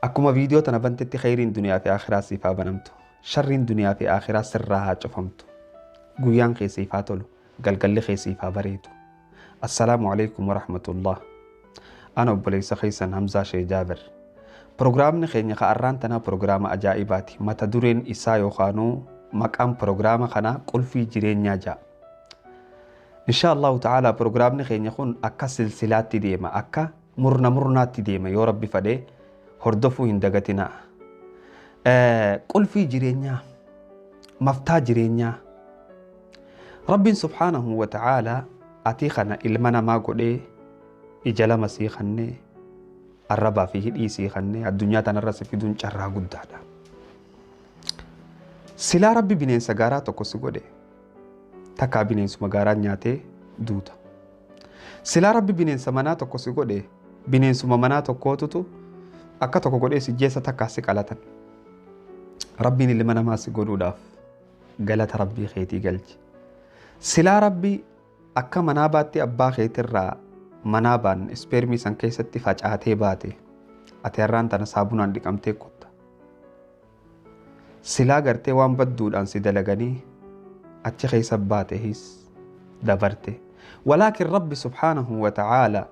akkuma viidiyoo tana bantetti khayriin duniyaa fi akhiraa siif haa banamtu, sharriin duniyaa fi akhiraa sirraa haa cufamtu, guyyaan kee siif haa tolu, galgalli kee siif haa bareedu. Assalaamu alaykum wa rahmatullah. Ana obboleessa keessan Hamzaa Shee Jaabir. Proogiraamni keenya ka'arraan tanaa proogiraama ajaa'ibaati. Mata dureen isaa yookaanuu maqaan proogiraama kanaa qulfii jireenyaa ja'a. Inshaallahu ta'ala proogiraamni keenya kun akka silsilaatti deema, akka murnaatti deema yoo Rabbi fedhe hordofuu hin dagatinaa. Qulfii jireenyaa, maftaa jireenyaa. Rabbiin subhaanahu wa ta'ala atii kana ilma namaa godhee ija lama sii kennee arrabaa fi hidhii sii kennee addunyaa tanarra si fiduun carraa guddaadha. Silaa Rabbi bineensa gaaraa tokko si godhe takkaa bineensuma gaaraa nyaatee duuta. Silaa Rabbi bineensa manaa tokko si godhe bineensuma manaa tokkootutu akka tokko godhee si jeessa takkaa si qalatan. Rabbiin ilma namaa si godhuudhaaf galata Rabbii keetii galchi. Silaa Rabbi akka manaa baatti abbaa keetirraa manaa baan ispeermii san keessatti facaatee baate ati har'aan tana saabunaan dhiqamtee kutta. Silaa gartee waan badduudhaan si dalaganii achi keessa baatees dabarte. Walaakin Rabbi subhaanahu wa ta'ala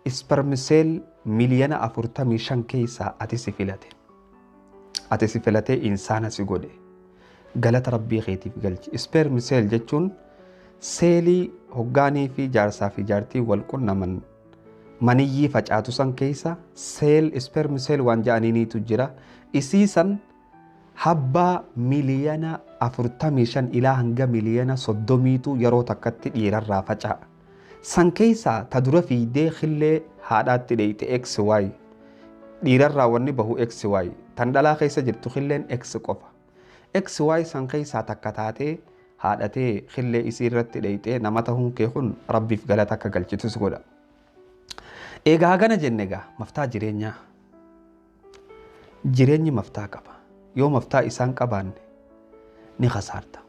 ispermiseel miliyoona 45 keessaa ati si filate. Ati si filatee insaana si godhe. Galata Rabbii keetiif galchi. Ispermiseel jechuun seelii hoggaanii fi jaarsaa fi jaartii wal qunnaman maniyyii facaatu san keessa ispermiseel waan ja'aniiniitu jira. Isii san habbaa miliyoona 45 ilaa hanga miliyoona 30tu yeroo takkatti dhiirarraa faca'a. San keessaa ta dura fiidee khillee haadhaatti dheeyte XY. Dhiirarraa wanni bahu XY. Tan dhalaa keessa jirtu khilleen X qofa. XY san keessaa takka taatee haadhatee khillee isii irratti dheeytee nama ta'uun kee kun Rabbiif galata akka galchitus godha. Egaa hagana jenne egaa maftaa jireenyaa. Jireenyi maftaa qaba. Yoo maftaa isaan qabaanne ni khasaarta.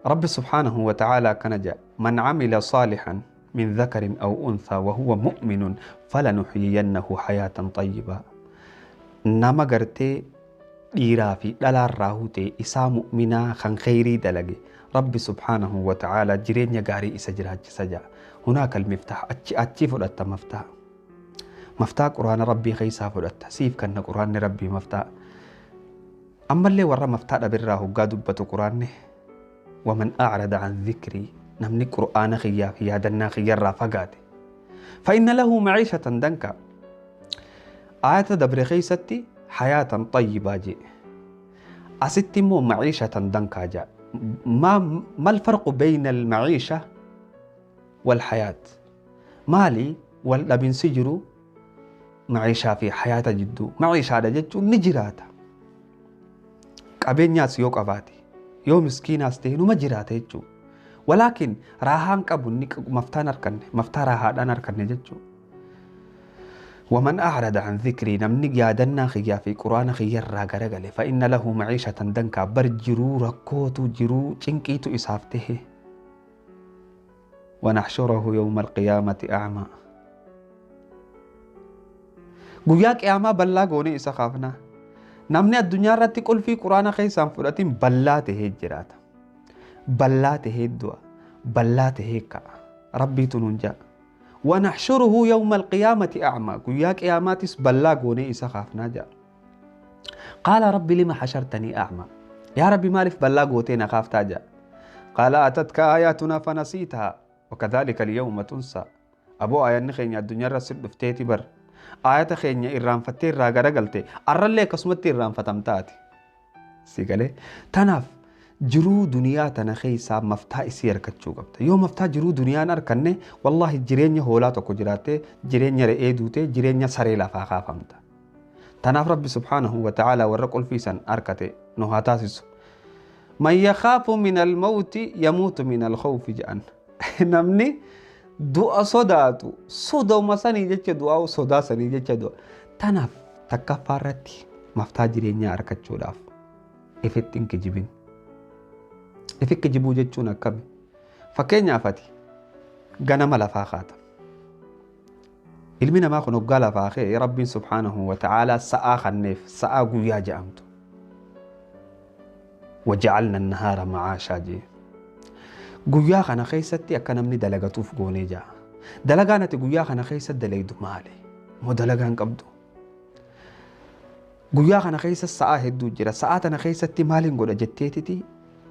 Rabbi subhaanahu wa ta'ala kana ja'a man camila saalihan min dhakarin aw unthaa wa huwa mu'minun falanuhyiyannahu hayaatan tayyibaa. Nama gartee dhiiraa fi dhalaarraa hutee isaa mu'minaa kan khayrii dalage Rabbi subhaanahu wa ta'ala jireenya gaarii isa jiraachisa ja'a. Hunaaka almiftaax achi fudhatta maftaa. Maftaa quraana Rabbii keessaa fudhatta. Siif kanna quraanni Rabbii maftaa. Ammallee warra maftaa dhabirraa hoggaa dubbatu quraanni waman a'rada an dhikrii namni qur'aana kiyyaa fi yaadannaa kiyyarraa fagaate fa'inna lahu maciishatan danka. Aayata dabre keessatti hayaatan tayyibaa jedhe. Asitti immoo maciishatan dankaa jedha. ما الفرق بين المعيشة والحياة؟ مالي والابن سجروا معيشة في حياة جدو معيشة على جدو نجراتا قبين ناس يوك أفاتي يوم مسكين استهنو مجراتا جدو ولكن راهان قبل مفتان أركن مفتان راهان أركن جدو ومن أعرض عن ذكري نمني يادنا خيا في قرآن خيا راغرغله فإن له معيشة دنكا برجرو ركوتو جرو چنكيتو إسافته ونحشره يوم القيامة أعمى. قياك أعمى بلا غوني إسا خافنا نمني الدنيا راتي قل في قرآن خي سانفراتين بلاته جراتا بلاته الدوا بلاته كا ربي تنونجا ونحشره يوم القيامة أعمى قياك أعماتس بلاغوني إسا خافنا جاء. قال ربي لما حشرتني أعمى يا ربي مالف بلاغوتين خافتا جاء. قال أتتك آياتنا فنسيتها وكذلك اليوم تنسى. أبو آيان نخيني الدنيا رسل دفتيتي بر آيات خيني إرام فتير راغا رغلتي أرالي قسمتي إرام فتمتاتي سيقالي تناف jiruu duniyaa tana keessaa maftaa isii harkachuu qabda. Yoo maftaa jiruu duniyaan harkanne wallahi jireenya hoolaa tokko jiraattee jireenya re'ee duutee jireenya saree lafaa kaafamta. Tanaaf Rabbi subhaanahu wa ta'ala warra qulfiisan harkate nu haa taasisu. Man yakhaafu min almawti yamuutu min alkhawfi jedhan. Namni du'a sodaatu sodauma sanii jecha du'aa sodaa sanii jecha du'a. Tanaaf takkaffaa irratti maftaa jireenyaa harkachuudhaaf ifitti hin kijibin. Ifik kijibuu jechuun akkami? Fakkeenyaaf ati ganama lafaa kaata. ilmi namaa kun hoggaa lafaa kee rabbiin subhaanahu wa ta'aalaa sa'aa kanneef sa'aa guyyaa jedhamtu waja'alna nahaara macaashaa jee guyyaa kana keessatti akka namni dalagatuuf goonee jaa dalagaan ati guyyaa kana keessa dalaydu maali moo dalagaan qabdu guyyaa kana keessa sa'aa hedduu jira sa'aa tana keessatti maaliin godha jetteetiti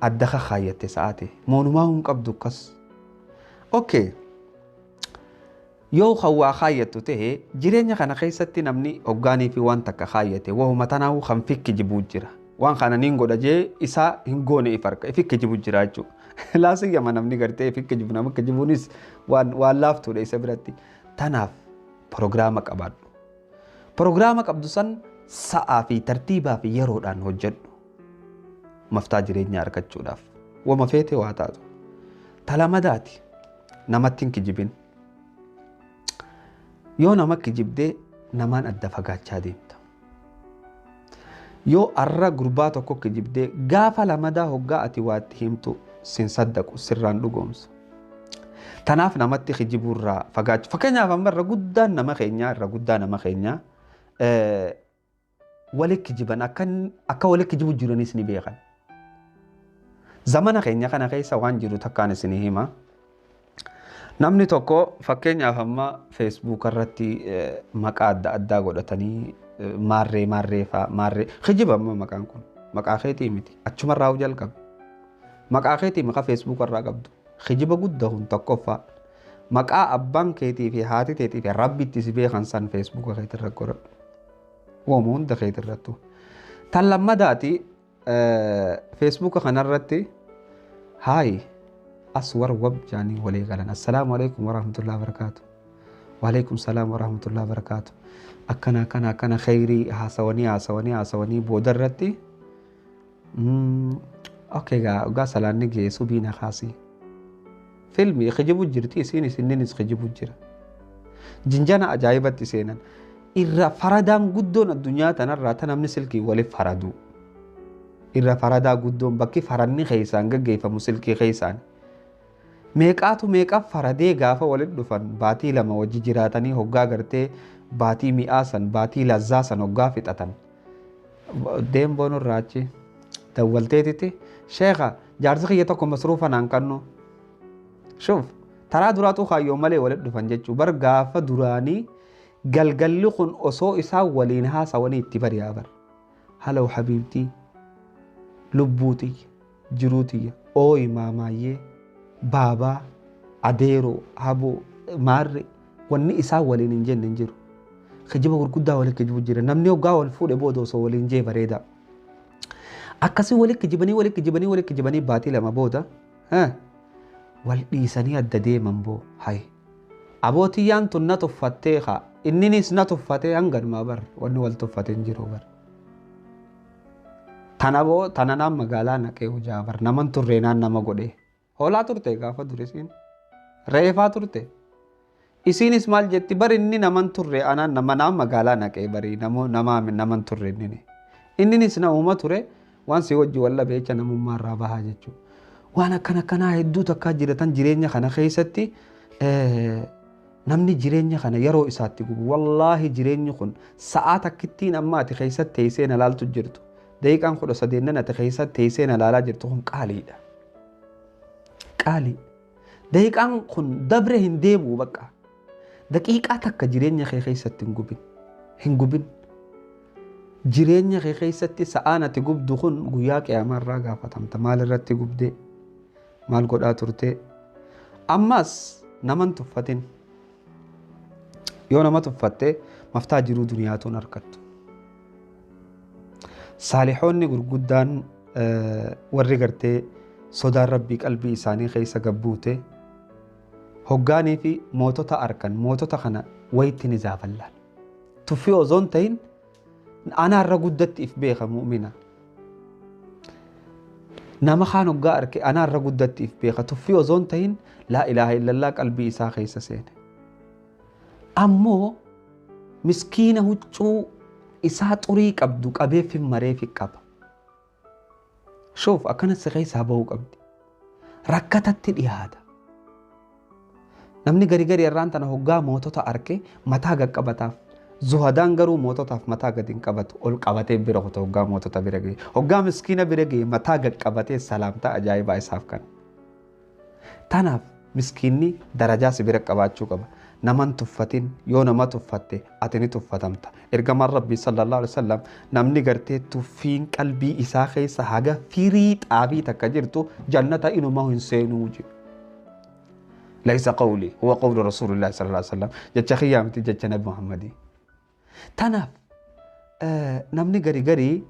adda kaayyatte sa'aate moonumaa hin qabdu akkas okay yoo khawaa kaayyattu ta'e jireenya kana keessatti namni hoggaanii fi waan takka kaayyate wahuma tanaahu kan fikki jibuu jira waan kana niin godha jee isaa hin goone ifarka fikki jibu jira jechuudha laasiyyama namni gartee fikki jibu namni jibuunis waan laaftuudha isa biratti tanaaf proogiraama qabaadhu proogiraama qabdu san sa'aa fi tartiibaa fi yeroodhaan hojjedhu maftaa jireenyaa argachuudhaaf wama feete waa taatu talamadaati namatti hin kijibin yoo nama kijibdee namaan adda fagaachaa deemta yoo arra gurbaa tokko kijibdee gaafa lamadaa hoggaa ati waatti himtu sin saddaqu sirraan dhugoomsu tanaaf namatti kijibuurraa fagaachuu fakkeenyaaf amma irra guddaan nama keenyaa walitti kijiban akka walitti kijibu jiranis ni beekan zamana keenya kana keessa waan jiru takkaan isinii hima namni tokko fakkeenyaaf amma Facebook irratti maqaa adda addaa godhatanii maarree kijiba amma maqaan kun maqaa keetii miti achumarraa jalqabe maqaa keetii maqaa Facebook irraa qabdu kijiba guddaa hun tokkoffaa maqaa abbaan keetii fi haati keetii fi rabbitti si beekan san Facebook keetii irra godhadhu waamuu hunda keetii irrattu tan lammadaati Facebook kanarratti haay aswar wab jaanii walii galan assalaamu alaykum warahmatullahi wabarakaatu waalaikum salaam warahmatullahi wabarakaatu akkana khayrii haasawanii booda irratti okay gaa salaanni geessu biina kaasii filmii kijibu jirti isinis kijibu jira jinjana ajaa'ibatti seenan irra faradaan guddoon addunyaa tanarraa ta namni silkii waliif faradu irra faradaa guddoon bakki faranni keessaan gaggeeffamu silkii keessaan meeqaaf faradee gaafa walitti dhufan baatii lama wajji jiraatanii hoggaa gartee baatii mi'aasan baatii lazzaasan hoggaa fixatan deemboon irraachi dawwalteetitti sheekha jaarsi kiyya tokko masruufa naan kannu shuf taraa duraatu kaayyoo malee walitti dhufan jechuu bar gaafa duraanii galgalli kun osoo isaa waliin haasawanii itti bari'aa bar halaw habiibtii lubbuutii jiruutii ooyi maamaayyee baabaa adeeroo haboo maarre wanni isaa waliin hin jenne hin jiru kijiba gurguddaa waliin kijibu jira namni hoggaa wal fuudhe booda osoo waliin jee bareeda akkasii waliin kijibanii baatii lama booda wal dhiisanii adda deeman boo hay abootiyyaan tun na tuffattee haa inninis na tuffatee hanganumaa bar wanni wal tuffate hin jiru bar tananaan magaalaa naqee hojaa bar naman turreenaan nama godhe hoolaa turte gaafa durisiin reefaa turte isiinis maal jetti bar inni naman turre anaan namanaan magaalaa naqee barii naman turre inninis namuma ture waan si wajji walla beecha namummaa irraa bahaa jechuu waan akkanaa hedduu takkaa jiratan jireenya kana keessatti namni jireenya kana yeroo isaatti gubu wallaahi jireenyi kun sa'aa takkittiin amma ati keessatti teessee na laaltu jirtu daqiiqaan 13 ati keessatti teessee na laalaa jirtu kun qaaliidha qaalii daqiiqaan kun dabre hin deebi'u bakka daqiiqaa takka jireenya kee keessatti hin gubin jireenya kee keessatti sa'aan ati gubdu kun guyyaa qiyaamaa irraa gaafatamta maal irratti gubdee maal godhaa turte ammas naman tuffatin yoo nama tuffatte maftaa jiruu duniyaatuun argattu saalihoonni gurguddaan warri gartee sodaan rabbii qalbii isaanii keessa gabbuute hoggaanii fi mootota arkan mootota kana wayitti ni zaafallaan tuffii ozoon ta'in anaarra guddatti if beeka mu'mina nama kaan hoggaa arke anaarra guddatti if beeka tuffii ozoon ta'in laa ilaaha illallaa qalbii isaa keessa seene ammoo miskiina huccuu isaa xurii qabdu qabeeffin mareefi qaba shoof akkana si keessaa bahuu qabdi rakkatatti dhiyaata namni garii garii irraan tana hoggaa mootota arke mataa qaqqabataaf. Zuhadaan garuu moototaaf mataa gadi hin qabatu ol qabatee bira kutu hoggaa mootota bira ga'e. Hoggaa miskiina bira ga'e mataa qaqqabatee salaamtaa ajaa'ibaa isaaf kan. Tanaaf miskiinni darajaa si bira qabaachuu qaba. Naman tuffatin yoo nama tuffatte ati ni tuffatamta. Ergamaan Rabbii sallallahu alaihi wasallam namni gartee tuffiin qalbii isaa keessa haga firii xaabii takka jirtu jannata inumaa hin seenuu jiru. Laysa qawli huwa qawlu rasuulillaahi sallallahu alaihi wasallam jecha khiyyaamti jecha nabi Muhammadii. Tanaaf namni garii garii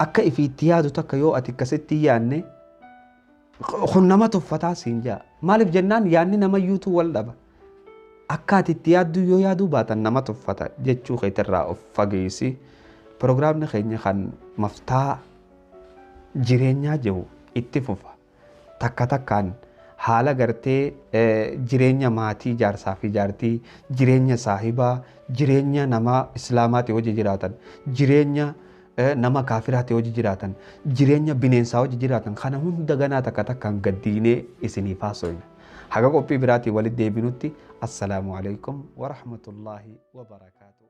akka ifiitti yaadu takka yoo ati akkasitti yaanne kun nama tuffataa siin jaa. Maaliif jennaan yaanni namayyuutu wal dhaba. Akka ati itti yaaddu yoo yaaduu baatan nama tuffata jechuu keetirraa of fageessi. Pirogiraamni keenya kan maftaa jireenyaa jiru itti fufa. Takka takkaan haala gartee jireenya maatii jaarsaa fi jaartii, jireenya saahibaa, jireenya nama islaamaati hojii jiraatan, jireenya nama kaafiraati hojii jiraatan, jireenya bineensaa hojii jiraatan kana hunda ganaa takka takkaan gaddiinee isiniif haasofna. Haga qophii biraatii walitti deebinutti assalaamu alaikum wa rahmatullaahi wa barakaatuh.